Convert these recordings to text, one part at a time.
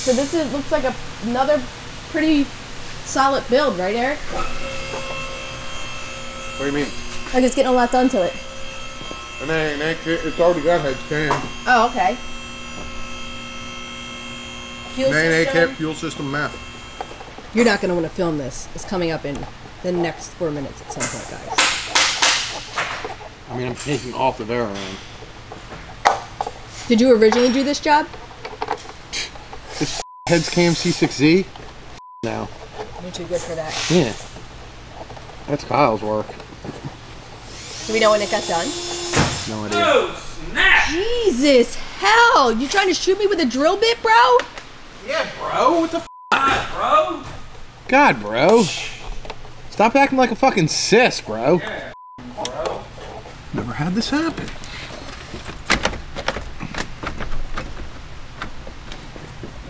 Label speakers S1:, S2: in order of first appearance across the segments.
S1: So this looks like another pretty solid build, right, Eric?
S2: What do you mean?
S1: Like it's getting a lot done to it.
S2: And it's already got head cam.
S1: Oh, okay. Fuel system.
S2: Fuel system map.
S1: You're not going to want to film this. It's coming up in the next 4 minutes at some point, guys.
S2: I mean, I'm taking off the Veraran.
S1: Did you originally do this job?
S2: This heads cam C6Z? Now.
S1: You're too good for that.
S2: Yeah. That's Kyle's work.
S1: Do we know when it got done?
S2: No idea.
S3: Oh, snap!
S1: Jesus, hell! You trying to shoot me with a drill bit, bro?
S2: Yeah, bro. What the f?
S3: God, bro!
S2: God, bro. Stop acting like a fucking sis, bro.
S3: Yeah, bro.
S2: Never had this happen.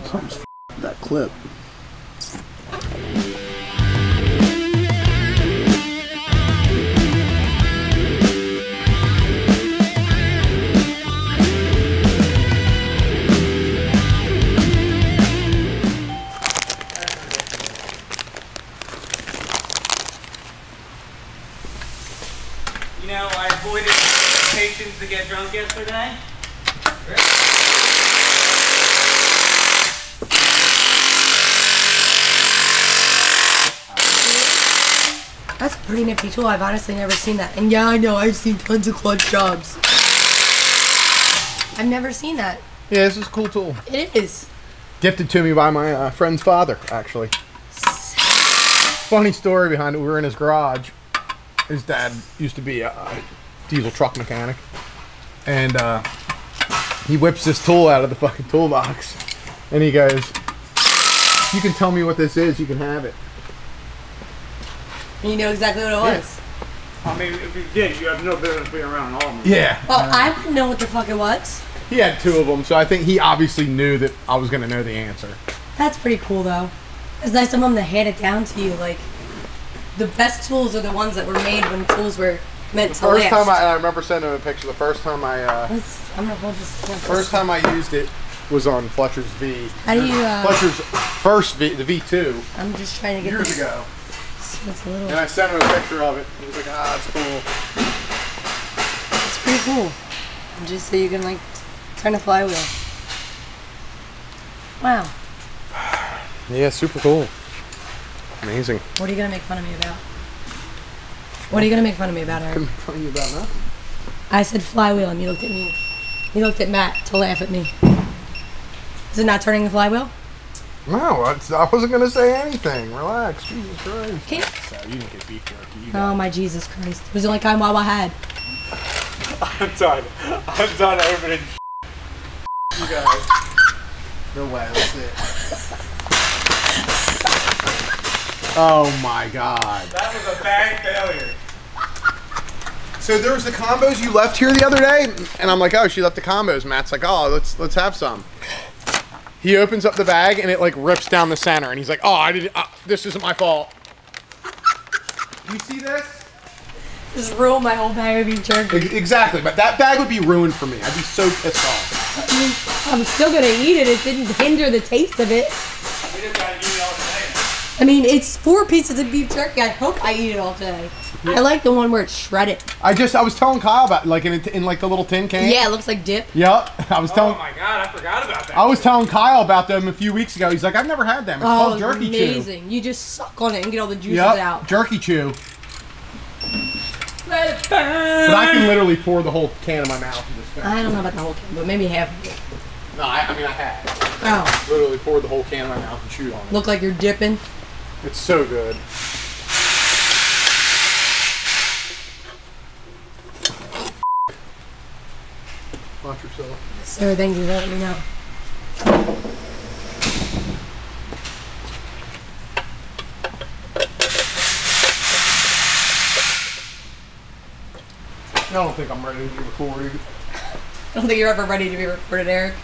S2: Something's f with that clip.
S3: You know, I avoided temptations to get drunk yesterday.
S1: That's a pretty nifty tool. I've honestly never seen that. And yeah, I know, I've seen tons of clutch jobs. I've never seen that.
S2: Yeah, this is a cool tool.
S1: It is.
S2: Gifted to me by my friend's father, actually. Funny story behind it. We were in his garage. His dad used to be a diesel truck mechanic. And he whips this tool out of the fucking toolbox. And he goes, "You can tell me what this is, you can have it."
S1: And you know exactly what it was.
S3: I mean, if you did, you have no business being around all of them.
S2: Yeah.
S1: Well, I wouldn't know what the fuck it was.
S2: He had two of them, so I think he obviously knew that I was going to know the answer.
S1: That's pretty cool, though. It's nice of them to hand it down to you. Like, the best tools are the ones that were made when tools were meant to last.
S2: I remember sending him a picture. The first time
S1: I'm gonna hold this.
S2: first time I used it was on Fletcher's V.
S1: How do you?
S2: Fletcher's first V, the V2.
S1: I'm just trying to get
S2: years
S1: this.
S2: ago.
S1: It's a little.
S2: And I sent him a picture of it. He was like, "Ah, it's cool."
S1: It's pretty cool. Just so you can like turn a flywheel. Wow.
S2: Yeah, super cool. Amazing.
S1: What are you gonna make fun of me about? What are you gonna make fun of me about, Eric?
S2: Couldn't tell you about nothing.
S1: I said flywheel, and you looked at me. You looked at Matt to laugh at me. Is it not turning the flywheel?
S2: No, I wasn't gonna say anything. Relax, Jesus Christ.
S1: Okay.
S2: So you didn't get beef jerky. You
S1: Oh my Jesus Christ! It was the only kind Wawa had.
S3: I'm done. I'm done opening.
S2: You guys. No way. That's it. Oh my God.
S3: That was a bad failure.
S2: So there was the combos you left here the other day, and I'm like, oh, she left the combos. Matt's like, oh, let's have some. He opens up the bag and it like rips down the center, and he's like, oh, I didn't. This isn't my fault. You see this?
S1: Just ruined my whole bag of beef jerky.
S2: Exactly, but that bag would be ruined for me. I'd be so pissed off.
S1: I mean, I'm still gonna eat it. It didn't hinder the taste of it.
S3: We just gotta eat it all today.
S1: I mean, it's 4 pieces of beef jerky. I hope I eat it all today. Yeah. I like the one where it's shredded.
S2: I was telling Kyle about like in like the little tin can.
S1: Yeah, it looks like dip.
S2: Yep. I was telling.
S3: Oh my God, I forgot about that.
S2: I was telling Kyle about them a few weeks ago. He's like, I've never had them. It's called Jerky Chew.
S1: Amazing. You just suck on it and get all the juices
S2: Yep.
S1: out.
S2: Jerky Chew.
S1: Let it burn.
S2: But I can literally pour the whole can in my mouth and just.
S1: I don't know about the whole can, but maybe half of it.
S2: No, I mean I had.
S1: Oh.
S2: Literally poured the whole can in my mouth and chewed on it.
S1: Look like you're dipping.
S2: It's so good. Watch yourself.
S1: Sir, thank you for letting me know.
S2: I don't think I'm ready to be recorded.
S1: I don't think you're ever ready to be recorded, Eric.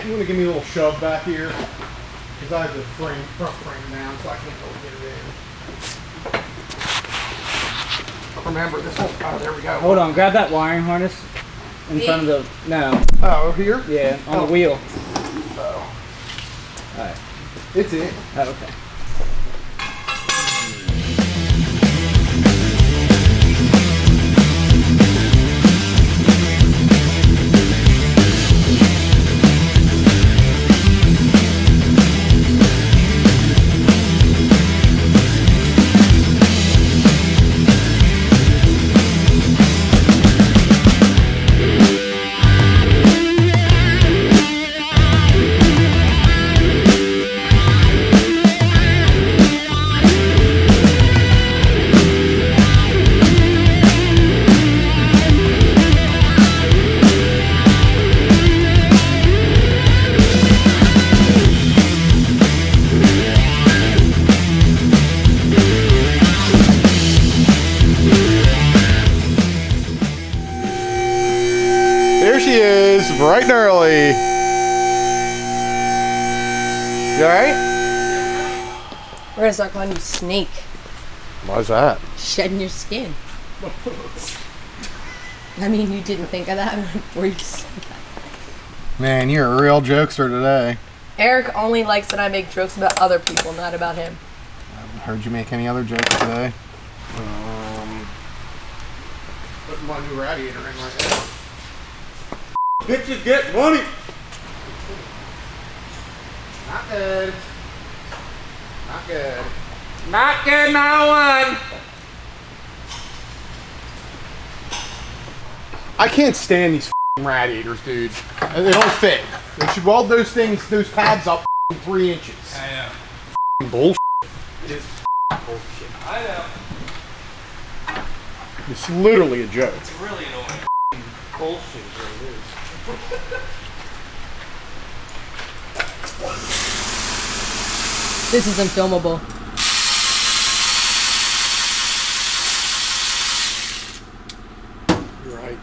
S2: You want to give me a little shove back here? Because I have the front frame down, so I can't go get it in. Remember, this whole... Oh, there we go.
S3: Hold on, grab that wiring harness in front of the... No.
S2: Oh, over here?
S3: Yeah, on the wheel.
S2: Oh.
S3: Alright.
S2: It's it.
S3: Oh, okay.
S2: Bright and early. You alright?
S1: We're gonna start calling you Snake.
S2: Why's that?
S1: Shedding your skin. I mean, you didn't think of that before you said that.
S2: Man, you're a real jokester today.
S1: Eric only likes that I make jokes about other people, not about him.
S2: I haven't heard you make any other jokes today. Putting my new radiator in right now. Bitches get money! Not good. Not good.
S3: Not good, not one.
S2: I can't stand these radiators, dude. They don't fit. They should weld those things, those pads up 3 inches.
S3: I know.
S2: Bullshit.
S3: It is bullshit. I know.
S2: It's literally a joke.
S3: It's really annoying. Bullshit is what it is.
S1: This isn't filmable.
S2: You're right.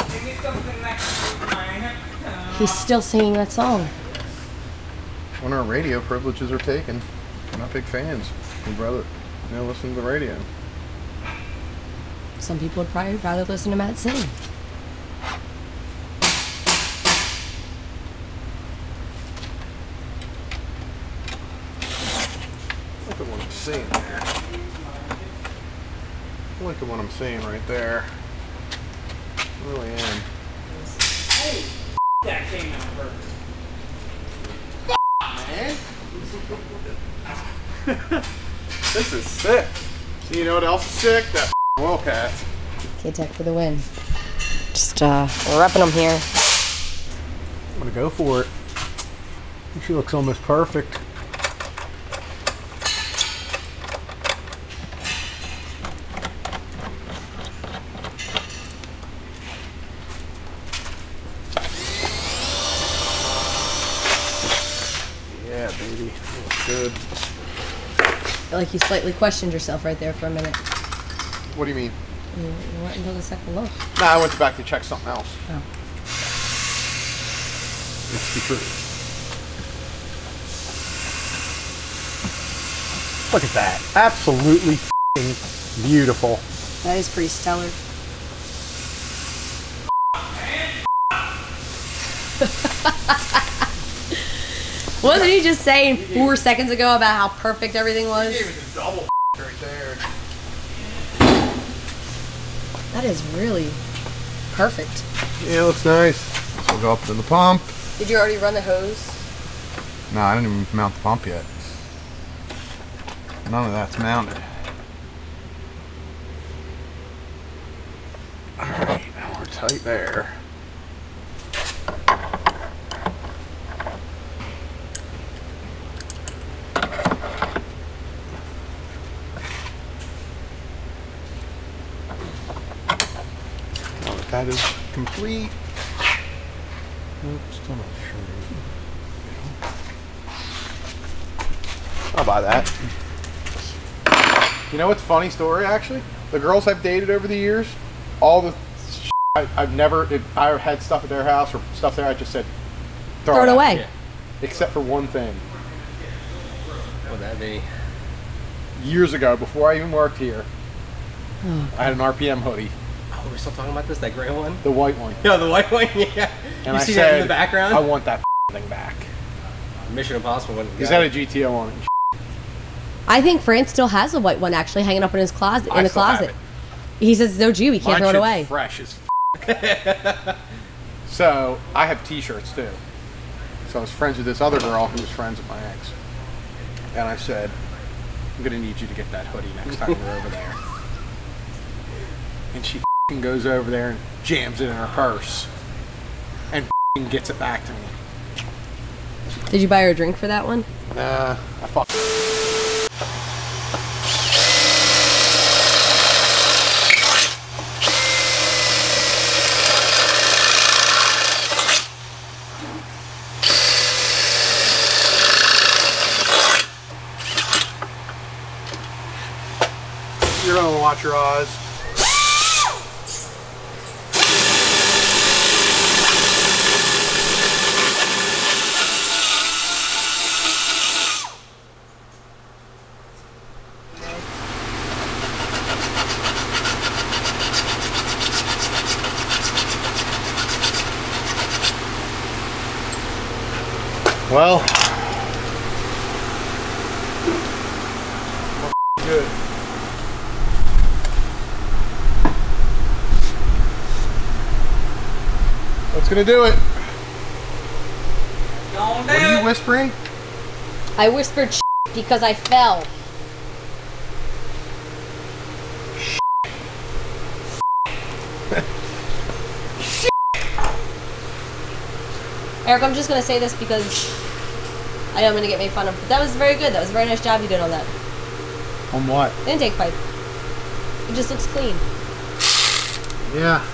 S3: Give me something next to mine.
S1: He's still singing that song.
S2: When our radio privileges are taken, we're not big fans. We'd rather listen to the radio.
S1: Some people would probably rather listen to Matt sing.
S2: Look at what I'm seeing there. Look at what I'm seeing right there. I really am.
S3: Hey, that came out perfect.
S2: Man. This is sick. So you know what else is sick? That Wildcat.
S1: K-Tech for the win. Just repping them here.
S2: I'm gonna go for it. She looks almost perfect. Yeah, baby. Looks good.
S1: I feel like you slightly questioned yourself right there for a minute.
S2: What do you mean?
S1: You went until the second look.
S2: Nah, I went back to check something else.
S1: Oh.
S2: It's the truth. Look at that. Absolutely f***ing beautiful.
S1: That is pretty stellar. Wasn't he just saying 4 seconds ago about how perfect everything was?
S2: He gave us a double right there.
S1: That is really perfect.
S2: Yeah, it looks nice. So we'll go up to the pump.
S1: Did you already run the hose?
S2: No, I didn't even mount the pump yet. None of that's mounted. Alright, now we're tight there. That is complete. Nope, still not sure. I'll buy that. You know what's a funny story, actually? The girls I've dated over the years, all the I've never, if I had stuff at their house or stuff there, I just said,
S1: throw it
S2: out.
S1: away.
S4: Yeah.
S2: Except for one thing.
S4: What would that be?
S2: Years ago, before I even worked here, I had an RPM hoodie,
S4: Oh, we're still talking about this? That gray one?
S2: the white one.
S4: Yeah, the white one. Yeah.
S2: And
S4: You
S2: I
S4: see
S2: said,
S4: that in the background?
S2: I want that thing back.
S4: Mission Impossible wouldn't
S2: He's
S4: got
S2: had a GTO on it.
S1: I think France still has a white one actually hanging up in his closet.
S2: I
S1: In the
S2: still have
S1: closet.
S2: it.
S1: He says it's no Jew. He can't throw it
S2: shit's
S1: away.
S2: fresh as So, I have t-shirts too. So I was friends with this other girl who was friends with my ex. And I said, I'm going to need you to get that hoodie next time we're over there. And she goes over there and jams it in her purse. And gets it back to me.
S1: Did you buy her a drink for that one?
S2: Nah, I fuck. You're gonna watch your eyes. Well, good. That's gonna do it.
S3: Don't do
S2: What are you
S3: it.
S2: whispering?
S1: I whispered because I fell. Eric, I'm just going to say this because I know I'm going to get made fun of. But that was very good. That was a very nice job you did on that.
S2: On what?
S1: Intake pipe. It just looks clean.
S2: Yeah.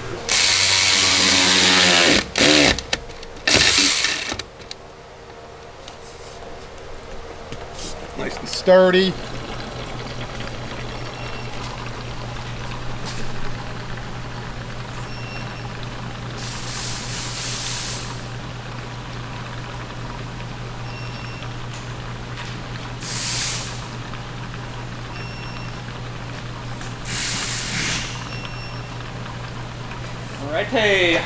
S2: Nice and sturdy.
S3: Alrighty.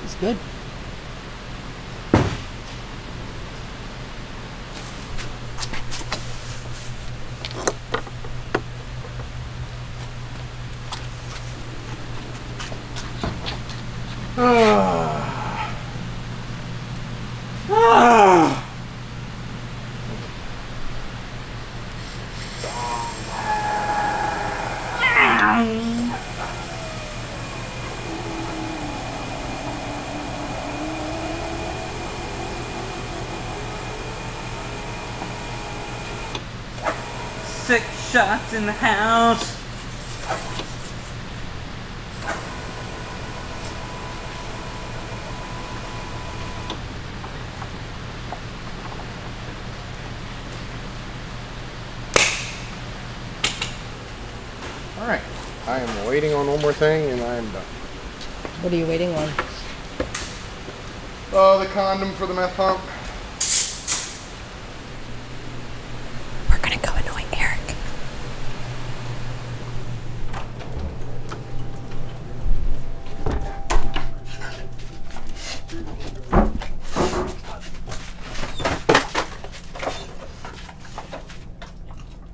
S1: It's good.
S3: Six shots in the house.
S2: Alright. I am waiting on one more thing and I am done.
S1: What are you waiting on?
S2: Oh, the condom for the meth pump.
S1: We're going to go annoy Eric.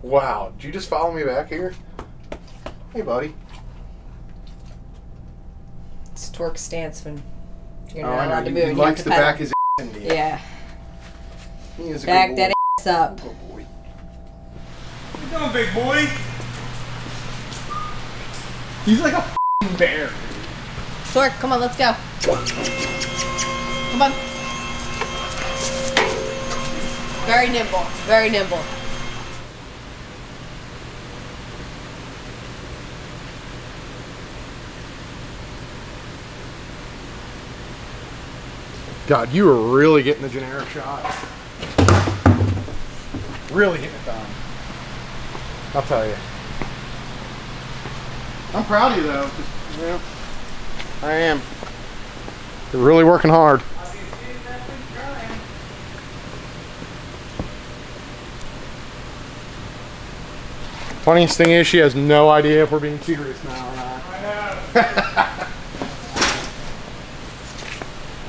S2: Wow, did you just follow me back here? Hey, buddy.
S1: It's torque stance when you're
S2: Oh,
S1: not
S2: I
S1: allowed
S2: know.
S1: to
S2: He
S1: move. You
S2: likes
S1: have
S2: to
S1: to pedal.
S2: back his into you.
S1: Yeah.
S2: He is a
S1: Back
S2: good
S1: that
S2: boy.
S1: ass up.
S2: Good boy.
S3: What you doing, big boy?
S2: He's like a f***ing bear.
S1: Torque, come on, let's go. Come on. Very nimble. Very nimble.
S2: God, you were really getting the generic shot. Really hitting it down. I'll tell you. I'm proud of you though. Just, you know, I am. You're really working hard. Funniest thing is she has no idea if we're being serious now or not. I know.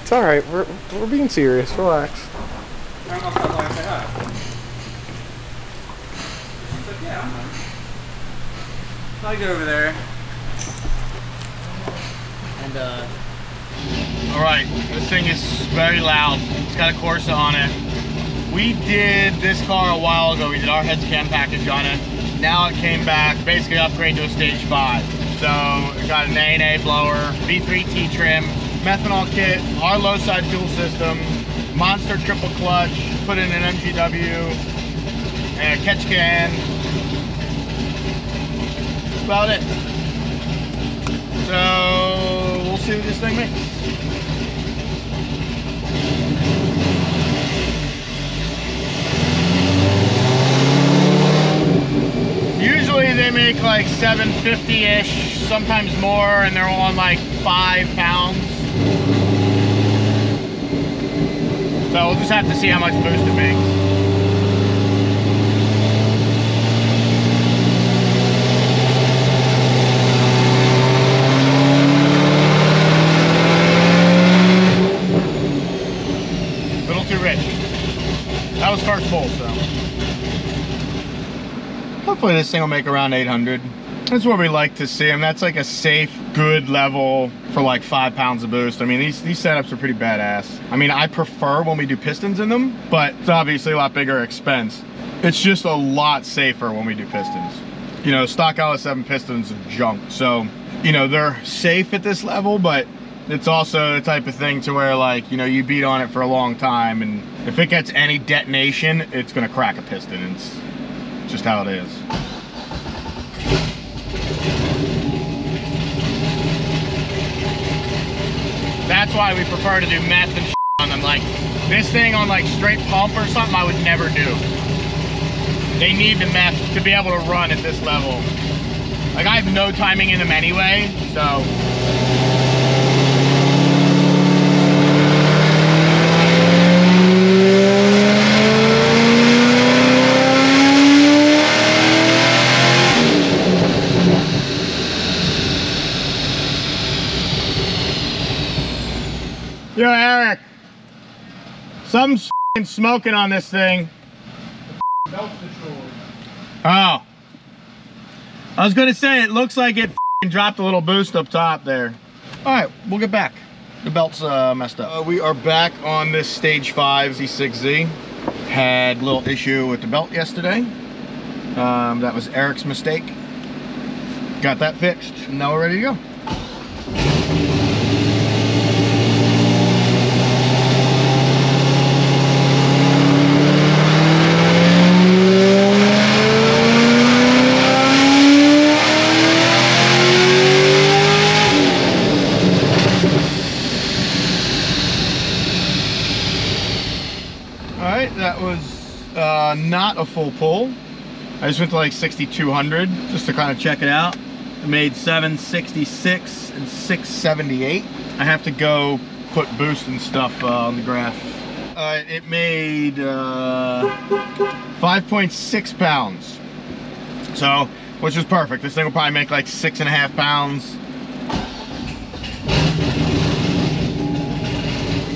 S2: It's all right. We're being serious. Relax.
S3: I don't know if I'd like to say hi. She said, yeah, I'm fine. So I go over there. And, all right, this thing is very loud. It's got a Corsa on it. We did this car a while ago. We did our heads cam package on it. Now it came back, basically upgrade to a stage 5. So it got an A&A blower, V3T trim, methanol kit, our low side fuel system, Monster triple clutch, put in an MGW, and a catch can. That's about it. So we'll see what this thing makes. Usually they make like 750-ish, sometimes more, and they're on like 5 pounds. So we'll just have to see how much boost it makes. A little too rich. That was first pull, so. Hopefully this thing will make around 800. That's what we like to see them. That's like a safe, good level for like 5 pounds of boost. I mean, these setups are pretty badass. I mean, I prefer when we do pistons in them, but it's obviously a lot bigger expense. It's just a lot safer when we do pistons. You know, stock LS7 pistons are junk. So, you know, they're safe at this level, but it's also the type of thing to where, like, you know, you beat on it for a long time, and if it gets any detonation, it's gonna crack a piston. It's just how it is. That's why we prefer to do meth and on them. Like, this thing on like straight pump or something, I would never do. They need the meth to be able to run at this level. Like, I have no timing in them anyway, so. Yo, Eric, something's smoking on this thing. Oh. I was gonna say, it looks like it dropped a little boost up top there. All right, we'll get back. The belt's messed up. We are back on this stage 5 Z6Z. Had a little issue with the belt yesterday. That was Eric's mistake. Got that fixed. Now we're ready to go. That was not a full pull. I just went to like 6,200 just to kind of check it out. I made 766 and 678. I have to go put boost and stuff on the graph. It made 5.6 pounds. So, which is perfect. This thing will probably make like 6.5 pounds.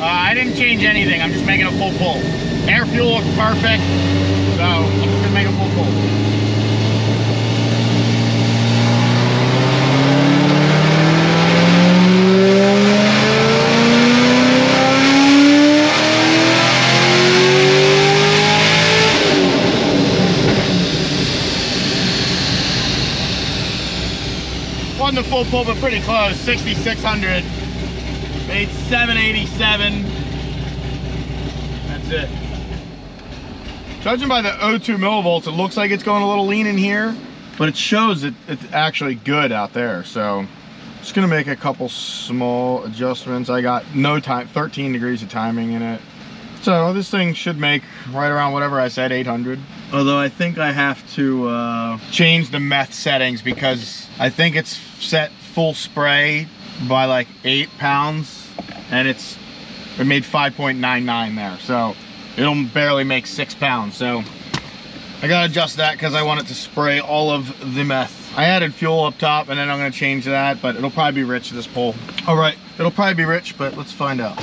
S3: I didn't change anything. I'm just making a full pull. Air fuel looks perfect, so I'm just gonna make a full pull. Wasn't a full pull, but pretty close. 6,600. Made 787. That's it. Judging by the O2 millivolts, it looks like it's going a little lean in here, but it shows that it's actually good out there. So Just gonna make a couple small adjustments. I got no time, 13 degrees of timing in it. So this thing should make right around whatever I said, 800. Although I think I have to change the meth settings because I think it's set full spray by like 8 pounds and it made 5.99 there. So it'll barely make 6 pounds. So I gotta adjust that because I want it to spray all of the meth. I added fuel up top and then I'm gonna change that, but it'll probably be rich, this pole. All right, it'll probably be rich, but let's find out.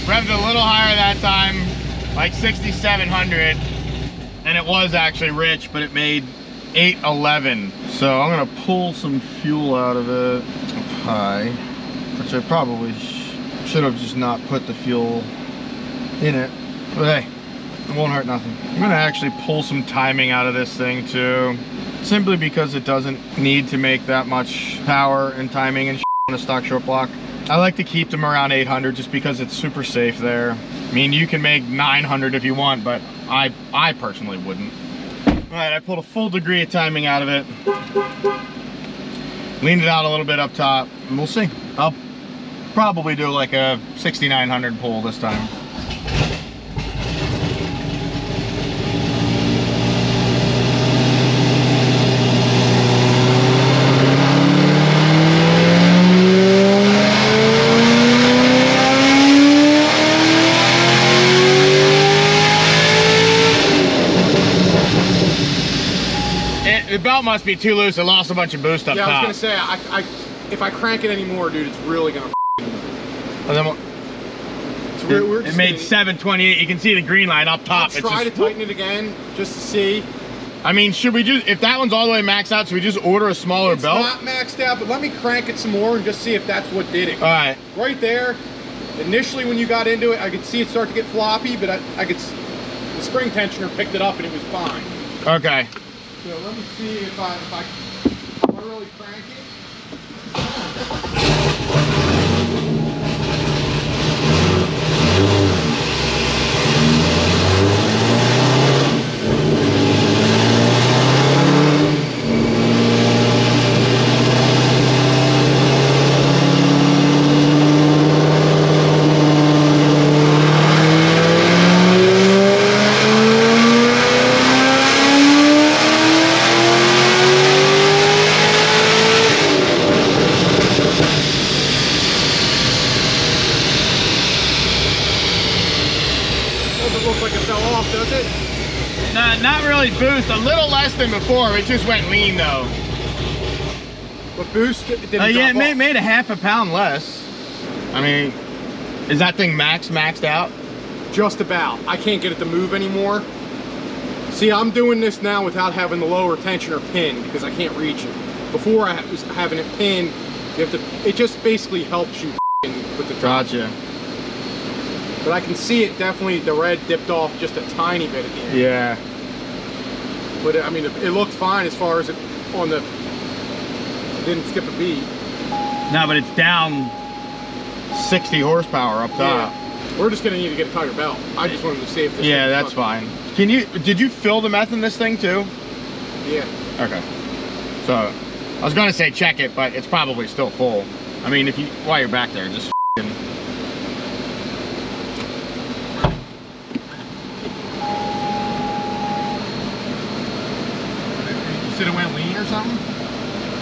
S3: Revved a little higher that time, like 6,700, and it was actually rich, but it made 811. So I'm gonna pull some fuel out of it up high, which I probably should have just not put the fuel in it, but hey, it won't hurt nothing. I'm gonna actually pull some timing out of this thing too, simply because it doesn't need to make that much power and timing and on a stock short block. I like to keep them around 800 just because it's super safe there. I mean, you can make 900 if you want, but I personally wouldn't. All right, I pulled a full degree of timing out of it. Leaned it out a little bit up top, and we'll see. I'll probably do like a 6,900 pull this time. The belt must be too loose. It lost a bunch of boost up top.
S2: Yeah, I was gonna say, if I crank it anymore, dude, it's really gonna.
S3: And then
S2: we're
S3: it made 728. You can see the green line up top.
S2: I'll try to tighten it again just to see.
S3: I mean, should we just, if that one's all the way maxed out, should we just order a smaller belt?
S2: It's not maxed out, but let me crank it some more and just see if that's what did it.
S3: All right.
S2: Right there, initially when you got into it, I could see it start to get floppy, but I could, the spring tensioner picked it up and it was fine.
S3: Okay.
S2: So let me see if I really crank it.
S3: Not really boost, a little less than before. It just went lean though.
S2: What boost?
S3: Yeah, it made a half a pound less. I mean, is that thing maxed out?
S2: Just about. I can't get it to move anymore. See, I'm doing this now without having the lower tensioner pinned because I can't reach it. Before I was having it pinned, you have to. It just basically helps you with the top.
S3: Gotcha.
S2: But I can see it definitely. The red dipped off just a tiny bit at the end.
S3: Yeah.
S2: But I mean, it looked fine as far as it on the. It didn't skip a beat.
S3: No, but it's down 60 horsepower up top.
S2: Yeah. We're just gonna need to get a tighter belt. I just wanted to see if this.
S3: Yeah, that's fine. Did you fill the meth in this thing too?
S2: Yeah.
S3: Okay. So, I was gonna say check it, but it's probably still full. I mean, while you're back there, just f***ing.
S2: You said it went lean or something?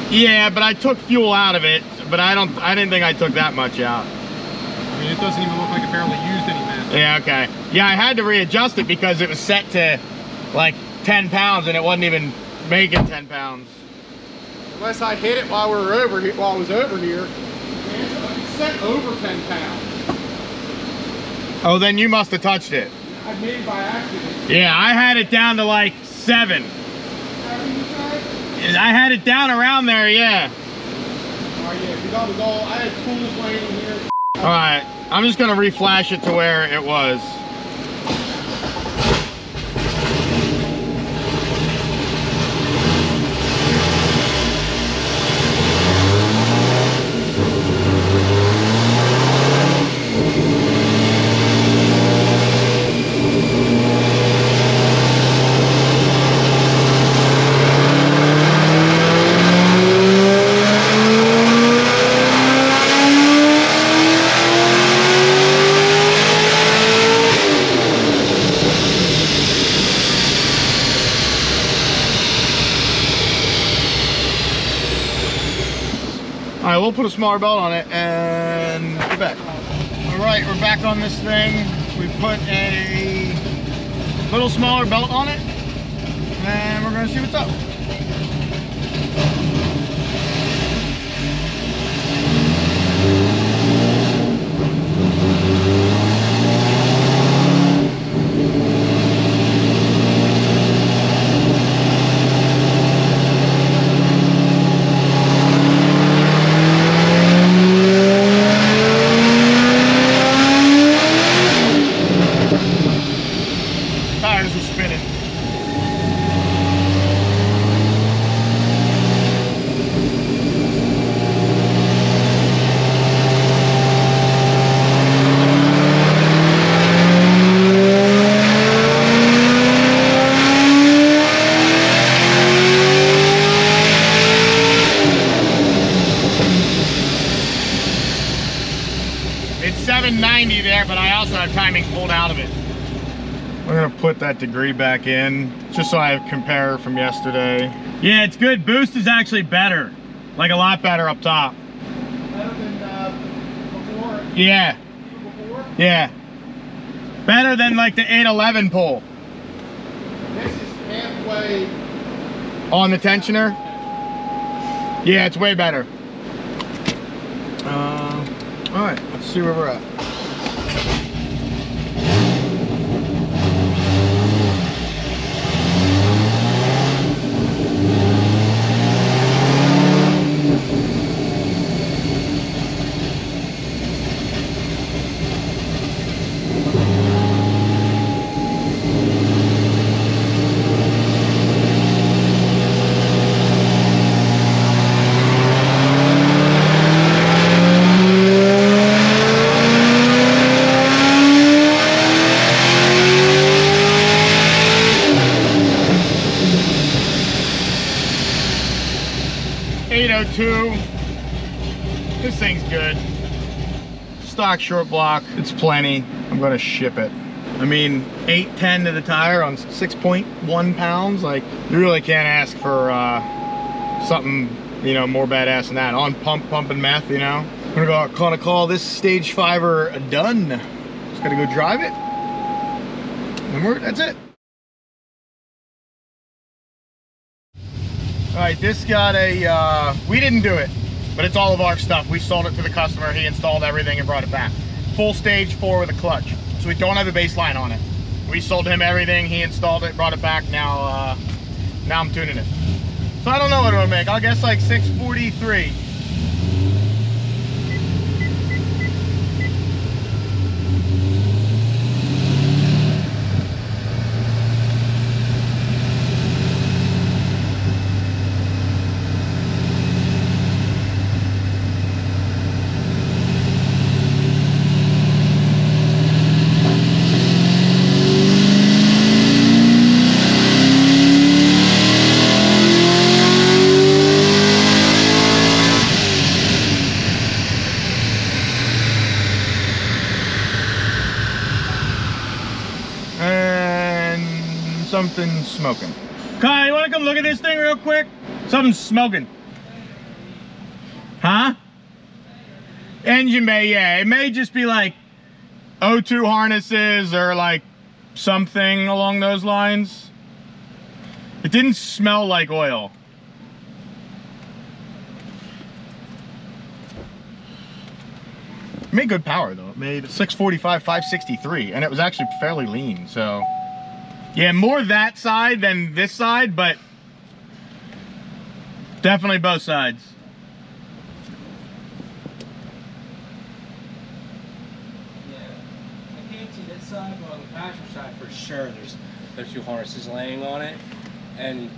S3: Yeah, but I took fuel out of it, but I didn't think I took that much out.
S2: I mean, it doesn't even look like it barely used any meth.
S3: Yeah, okay. Yeah, I had to readjust it because it was set to like 10 pounds and it wasn't even making 10 pounds.
S2: Unless I hit it while I was over here. It's set over 10 pounds.
S3: Oh, then you must have touched it.
S2: I made it by accident.
S3: Yeah, I had it down to like 7. I had it down around there, yeah.
S2: Oh yeah, because I had tools laying in here.
S3: Alright, I'm just gonna reflash it to where it was. put a smaller belt on it and get back. All right, we're back on this thing. We put a little smaller belt on it, and we're gonna see what's up. Tires are spinning. It's 790 there, but I also have timing pulled out of it. We're gonna put that degree back in, just so I compare from yesterday. Yeah, it's good. Boost is actually better. Like a lot better up top.
S2: Better than before?
S3: Yeah.
S2: Before?
S3: Yeah. Better than like the 811 pull.
S2: This is halfway.
S3: On the tensioner? Yeah, it's way better. All right, let's see where we're at. This thing's good. Stock short block, it's plenty. I'm gonna ship it. I mean, 810 to the tire on 6.1 pounds. Like, you really can't ask for something, you know, more badass than that. On pumping meth, you know. I'm gonna call this stage 5er done. Just gotta go drive it. And that's it. All right, this got a, we didn't do it, but it's all of our stuff. We sold it to the customer, he installed everything and brought it back. Full stage 4 with a clutch. So we don't have a baseline on it. We sold him everything, he installed it, brought it back. Now I'm tuning it. So I don't know what it'll make. I'll guess like 643. Something's smoking. Kai, you wanna come look at this thing real quick? Something's smoking. Huh? Engine bay, yeah. It may just be like O2 harnesses or like something along those lines. It didn't smell like oil. It made good power though. It made 645, 563, and it was actually fairly lean, so. Yeah, more that side than this side, but definitely both sides.
S4: Yeah, I can't see this side, but on the passenger side for sure there's 2 harnesses laying on it, and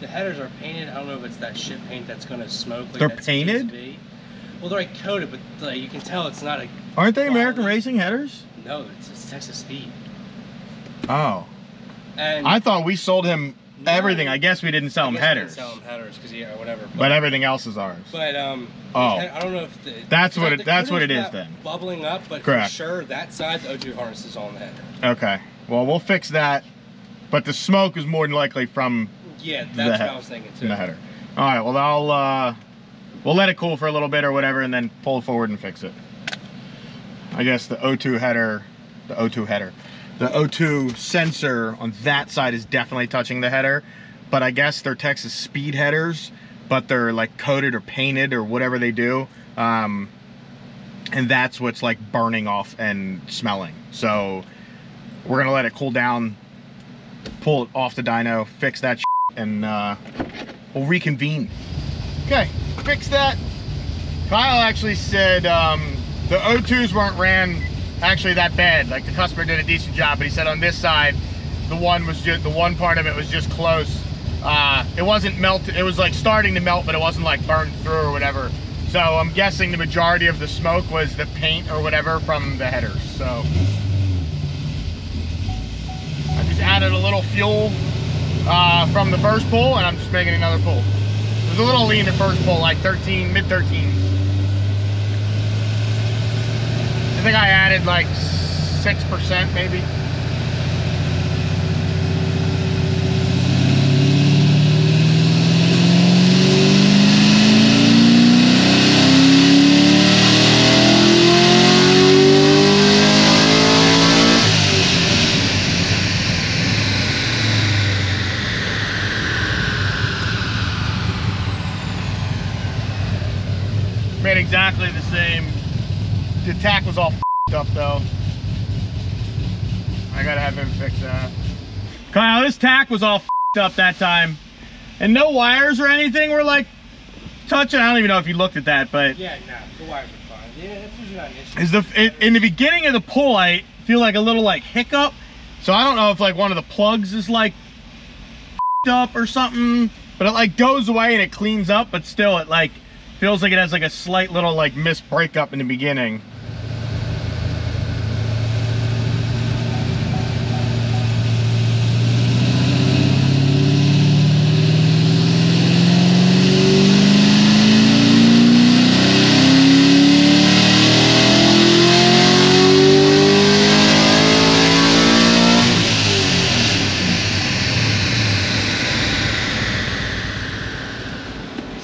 S4: the headers are painted. I don't know if it's that shit paint that's gonna smoke. Like
S3: they're
S4: that's
S3: painted?
S4: PSV. Well, they're like coated, but like, you can tell it's not a.
S3: Aren't they American Racing headers?
S4: No, it's Texas Speed.
S3: Oh.
S4: And
S3: I thought we sold him everything. I guess we didn't sell him headers.
S4: Sell him headers because yeah, or whatever.
S3: But everything else is ours.
S4: But
S3: oh,
S4: I don't know if
S3: that's what it is then.
S4: Bubbling up, but
S3: correct.
S4: For sure that side the O2 harness is on the header.
S3: Okay. Well, we'll fix that. But the smoke is more than likely from
S4: that's what I was thinking too.
S3: The header. All right. Well, we'll let it cool for a little bit or whatever, and then pull it forward and fix it. I guess the O2 header, the O2 sensor on that side is definitely touching the header, but I guess they're Texas speed headers, but they're like coated or painted or whatever they do. And that's what's like burning off and smelling. So we're gonna let it cool down, pull it off the dyno, fix that shit, and we'll reconvene. Okay, fix that. Kyle actually said the O2s weren't ran actually that bad. Like the customer did a decent job, but he said on this side, the one part of it was just close. It wasn't melted. It was like starting to melt, but it wasn't like burned through or whatever. So I'm guessing the majority of the smoke was the paint or whatever from the headers. So I just added a little fuel from the first pull, and I'm just making another pull. It was a little lean at first pull, like 13, mid 13s. I think I added like 6% maybe. Made exactly the same. The tack was all f***ed up though. I gotta have him fix that. Kyle, this tack was all f***ed up that time. And no wires or anything were like touching. I don't even know if you looked at that, but
S4: Yeah, no, the wires are fine. Yeah, that's usually not an issue.
S3: In the beginning of the pull, I feel like a little like hiccup. So I don't know if like one of the plugs is like f***ed up or something, but it like goes away and it cleans up, but still it like feels like it has like a slight little like missed breakup in the beginning.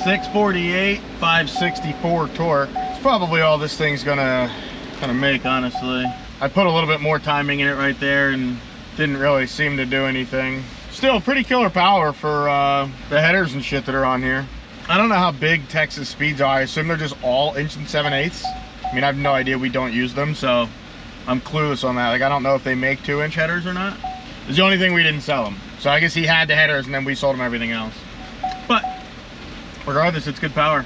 S3: .648, 564 torque. It's probably all this thing's gonna make, honestly. I put a little bit more timing in it right there and didn't really seem to do anything. Still pretty killer power for the headers and shit that are on here. I don't know how big Texas speeds are. I assume they're just all 1 7/8". I mean, I have no idea, we don't use them, so I'm clueless on that. Like, I don't know if they make 2-inch headers or not. It's the only thing we didn't sell them. So I guess he had the headers and then we sold him everything else. But regardless, it's good power.